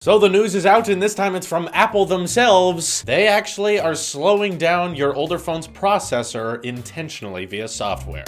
So the news is out, and this time it's from Apple themselves. They actually are slowing down your older phone's processor intentionally via software.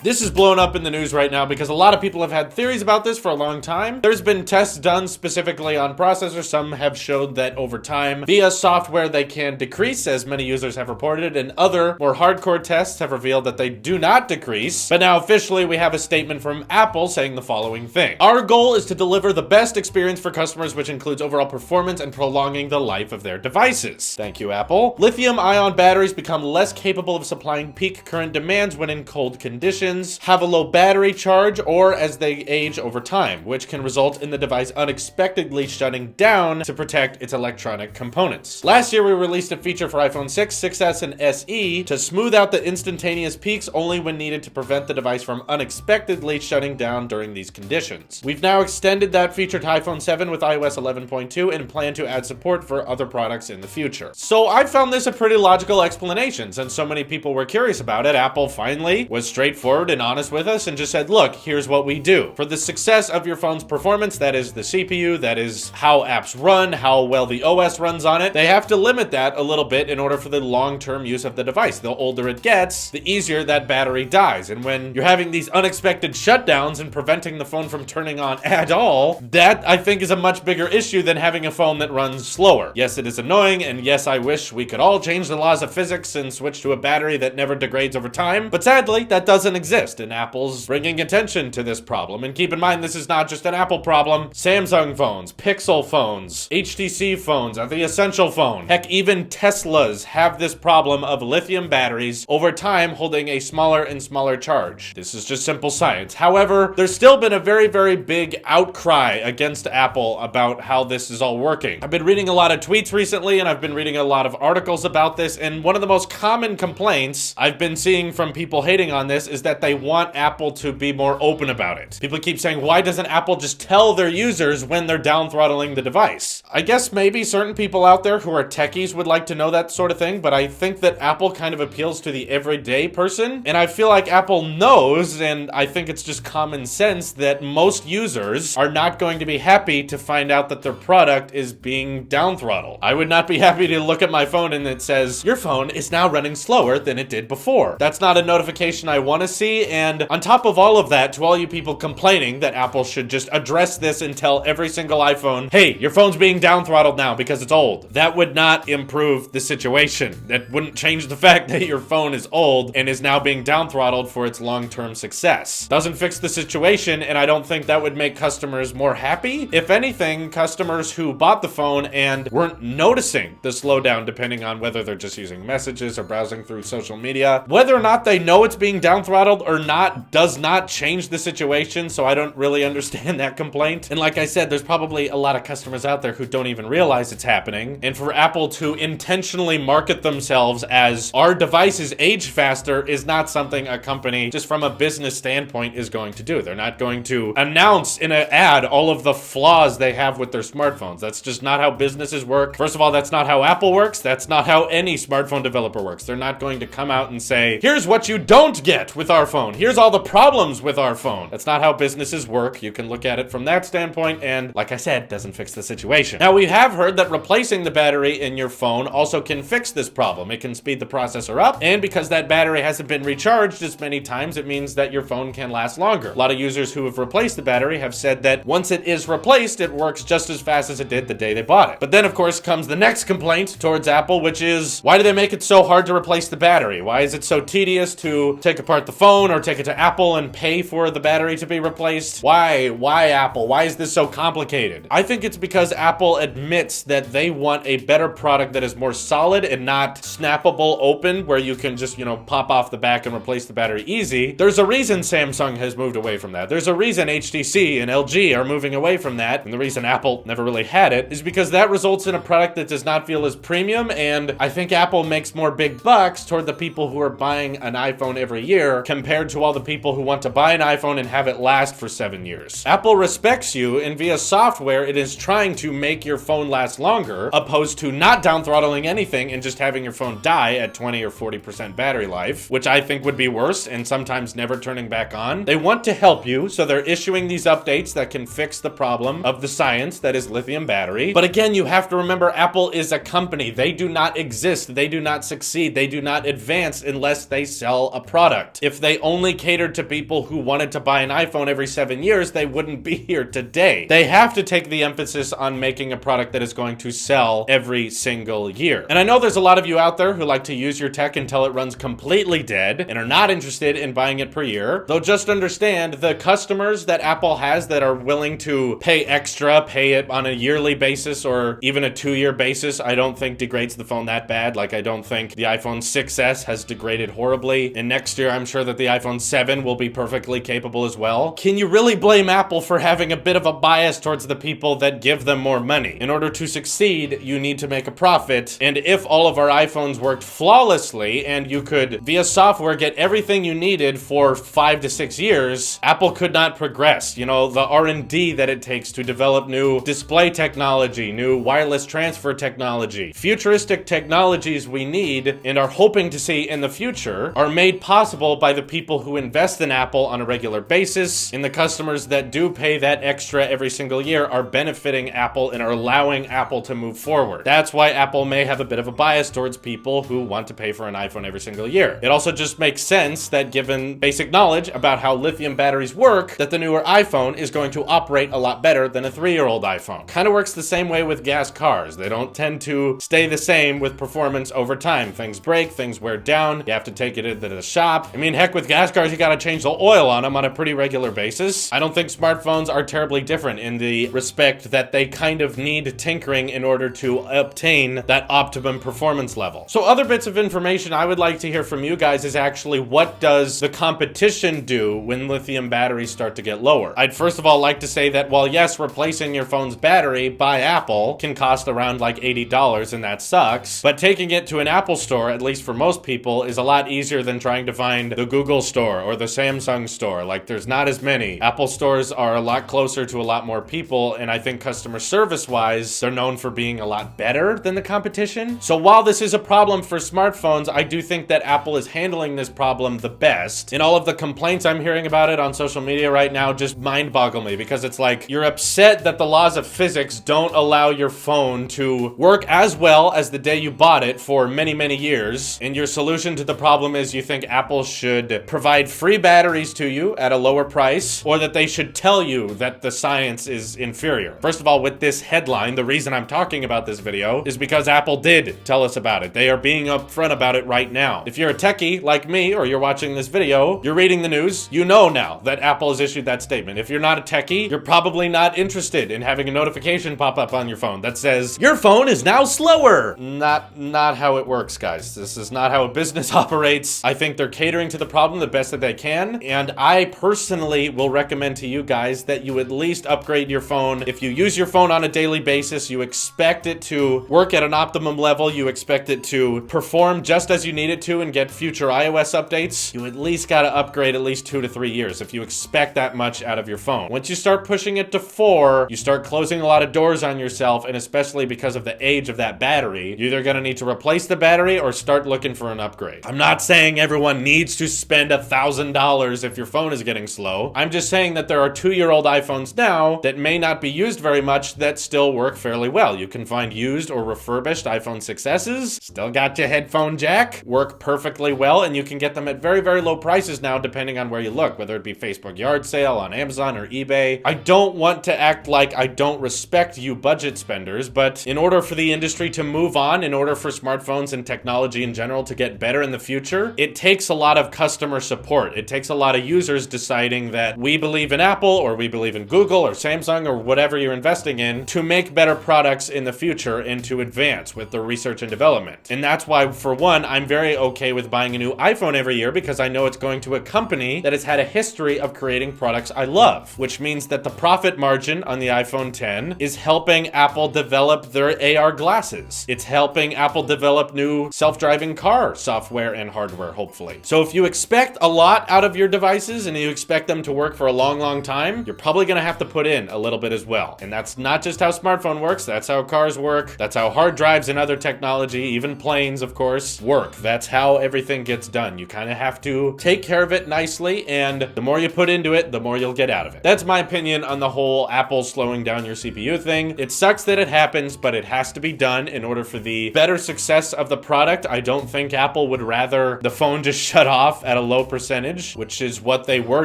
This is blown up in the news right now because a lot of people have had theories about this for a long time. There's been tests done specifically on processors. Some have showed that over time, via software, they can decrease, as many users have reported, and other more hardcore tests have revealed that they do not decrease. But now officially, we have a statement from Apple saying the following thing. Our goal is to deliver the best experience for customers, which includes overall performance and prolonging the life of their devices. Thank you, Apple. Lithium-ion batteries become less capable of supplying peak current demands when in cold conditions, have a low battery charge, or as they age over time, which can result in the device unexpectedly shutting down to protect its electronic components. Last year, we released a feature for iPhone 6, 6S, and SE to smooth out the instantaneous peaks only when needed to prevent the device from unexpectedly shutting down during these conditions. We've now extended that feature to iPhone 7 with iOS 11.2 and plan to add support for other products in the future. So I found this a pretty logical explanation. Since so many people were curious about it, Apple finally was straightforward and honest with us and just said, look, here's what we do. For the success of your phone's performance, that is the CPU, that is how apps run, how well the OS runs on it, they have to limit that a little bit in order for the long-term use of the device. The older it gets, the easier that battery dies. And when you're having these unexpected shutdowns and preventing the phone from turning on at all, that I think is a much bigger issue than having a phone that runs slower. Yes, it is annoying, and yes, I wish we could all change the laws of physics and switch to a battery that never degrades over time, but sadly, that doesn't exist. And Apple's bringing attention to this problem. And keep in mind, this is not just an Apple problem. Samsung phones, Pixel phones, HTC phones are the essential phone. Heck, even Teslas have this problem of lithium batteries over time holding a smaller and smaller charge. This is just simple science. However, there's still been a very, very big outcry against Apple about how this is all working. I've been reading a lot of tweets recently, and I've been reading a lot of articles about this, and one of the most common complaints I've been seeing from people hating on this is that they want Apple to be more open about it. People keep saying, why doesn't Apple just tell their users when they're down throttling the device? I guess maybe certain people out there who are techies would like to know that sort of thing, but I think that Apple kind of appeals to the everyday person, and I feel like Apple knows, and I think it's just common sense, that most users are not going to be happy to find out that their product is being down throttled. I would not be happy to look at my phone and it says, your phone is now running slower than it did before. That's not a notification I want to see. And on top of all of that, to all you people complaining that Apple should just address this and tell every single iPhone, hey, your phone's being down throttled now because it's old. That would not improve the situation. That wouldn't change the fact that your phone is old and is now being down throttled for its long-term success. Doesn't fix the situation, and I don't think that would make customers more happy. If anything, customers who bought the phone and weren't noticing the slowdown, depending on whether they're just using messages or browsing through social media, whether or not they know it's being down throttled or not does not change the situation, so I don't really understand that complaint. And like I said, there's probably a lot of customers out there who don't even realize it's happening. And for Apple to intentionally market themselves as our devices age faster is not something a company, just from a business standpoint, is going to do. They're not going to announce in an ad all of the flaws they have with their smartphones. That's just not how businesses work. First of all, that's not how Apple works. That's not how any smartphone developer works. They're not going to come out and say, here's what you don't get with our phone. Here's all the problems with our phone. That's not how businesses work. You can look at it from that standpoint, and like I said, doesn't fix the situation. Now, we have heard that replacing the battery in your phone also can fix this problem. It can speed the processor up, and because that battery hasn't been recharged as many times, it means that your phone can last longer. A lot of users who have replaced the battery have said that once it is replaced, it works just as fast as it did the day they bought it. But then, of course, comes the next complaint towards Apple, which is, why do they make it so hard to replace the battery? Why is it so tedious to take apart the phone or take it to Apple and pay for the battery to be replaced? Why Apple? Why is this so complicated? I think it's because Apple admits that they want a better product that is more solid and not snappable open, where you can just, pop off the back and replace the battery easy. There's a reason Samsung has moved away from that. There's a reason HTC and LG are moving away from that. And the reason Apple never really had it is because that results in a product that does not feel as premium. And I think Apple makes more big bucks toward the people who are buying an iPhone every year compared compared to all the people who want to buy an iPhone and have it last for 7 years. Apple respects you, and via software, it is trying to make your phone last longer, opposed to not down throttling anything and just having your phone die at 20 or 40% battery life, which I think would be worse and sometimes never turning back on. They want to help you, so they're issuing these updates that can fix the problem of the science that is lithium battery. But again, you have to remember, Apple is a company. They do not exist. They do not succeed. They do not advance unless they sell a product. If they only catered to people who wanted to buy an iPhone every 7 years, they wouldn't be here today. They have to take the emphasis on making a product that is going to sell every single year. And I know there's a lot of you out there who like to use your tech until it runs completely dead and are not interested in buying it per year. Though just understand, the customers that Apple has that are willing to pay extra, pay it on a yearly basis or even a 2-year basis, I don't think degrades the phone that bad. Like, I don't think the iPhone 6S has degraded horribly. And next year, I'm sure that the iPhone 7 will be perfectly capable as well. Can you really blame Apple for having a bit of a bias towards the people that give them more money? In order to succeed, you need to make a profit. And if all of our iPhones worked flawlessly and you could, via software, get everything you needed for 5 to 6 years, Apple could not progress. You know, the R&D that it takes to develop new display technology, new wireless transfer technology, futuristic technologies we need and are hoping to see in the future are made possible by the people who invest in Apple on a regular basis, and the customers that do pay that extra every single year are benefiting Apple and are allowing Apple to move forward. That's why Apple may have a bit of a bias towards people who want to pay for an iPhone every single year. It also just makes sense that, given basic knowledge about how lithium batteries work, that the newer iPhone is going to operate a lot better than a 3-year-old iPhone. Kind of works the same way with gas cars. They don't tend to stay the same with performance over time. Things break, things wear down, you have to take it into the shop. I mean, heck, with gas cars, you gotta change the oil on them on a pretty regular basis. I don't think smartphones are terribly different in the respect that they kind of need tinkering in order to obtain that optimum performance level. So other bits of information I would like to hear from you guys is actually, what does the competition do when lithium batteries start to get lower? I'd first of all like to say that while yes, replacing your phone's battery by Apple can cost around like $80, and that sucks, but taking it to an Apple store, at least for most people, is a lot easier than trying to find the Google store or the Samsung store. Like, there's not as many. Apple stores are a lot closer to a lot more people, and I think customer service wise, they're known for being a lot better than the competition. So while this is a problem for smartphones, I do think that Apple is handling this problem the best. And all of the complaints I'm hearing about it on social media right now just mind boggle me, because it's like, you're upset that the laws of physics don't allow your phone to work as well as the day you bought it for many, many years. And your solution to the problem is you think Apple should provide free batteries to you at a lower price, or that they should tell you that the science is inferior. First of all, with this headline, the reason I'm talking about this video is because Apple did tell us about it. They are being upfront about it right now. If you're a techie like me, or you're watching this video, you're reading the news, you know now that Apple has issued that statement. If you're not a techie, you're probably not interested in having a notification pop up on your phone that says, your phone is now slower. Not how it works, guys. This is not how a business operates. I think they're catering to the problem the best that they can, and I personally will recommend to you guys that you at least upgrade your phone. If you use your phone on a daily basis, you expect it to work at an optimum level, you expect it to perform just as you need it to and get future iOS updates, you at least gotta upgrade at least 2 to 3 years if you expect that much out of your phone. Once you start pushing it to 4, you start closing a lot of doors on yourself, and especially because of the age of that battery, you're either gonna need to replace the battery or start looking for an upgrade. I'm not saying everyone needs to spend $1,000 if your phone is getting slow. I'm just saying that there are 2-year-old iPhones now that may not be used very much that still work fairly well. You can find used or refurbished iPhone 6Ss, still got your headphone jack, work perfectly well, and you can get them at very, very low prices now depending on where you look, whether it be Facebook yard sale, on Amazon, or eBay. I don't want to act like I don't respect you budget spenders, but in order for the industry to move on, in order for smartphones and technology in general to get better in the future, it takes a lot of customer support. It takes a lot of users deciding that we believe in Apple, or we believe in Google or Samsung or whatever you're investing in, to make better products in the future and to advance with the research and development. And that's why, for one, I'm very okay with buying a new iPhone every year, because I know it's going to a company that has had a history of creating products I love, which means that the profit margin on the iPhone 10 is helping Apple develop their AR glasses. It's helping Apple develop new self-driving car software and hardware, hopefully. So if you expect expect a lot out of your devices and you expect them to work for a long, long time, you're probably gonna have to put in a little bit as well. And that's not just how smartphone works, that's how cars work, that's how hard drives and other technology, even planes, of course, work. That's how everything gets done. You kind of have to take care of it nicely, and the more you put into it, the more you'll get out of it. That's my opinion on the whole Apple slowing down your CPU thing. It sucks that it happens, but it has to be done in order for the better success of the product. I don't think Apple would rather the phone just shut off at a low percentage, which is what they were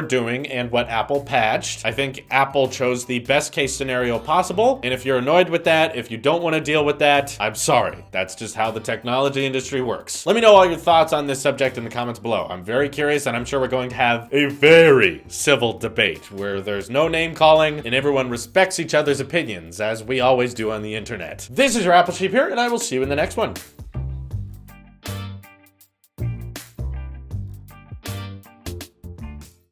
doing and what Apple patched. I think Apple chose the best case scenario possible, and if you're annoyed with that, if you don't want to deal with that, I'm sorry. That's just how the technology industry works. Let me know all your thoughts on this subject in the comments below. I'm very curious, and I'm sure we're going to have a very civil debate where there's no name calling and everyone respects each other's opinions, as we always do on the internet. This is your Apple Sheep here, and I will see you in the next one.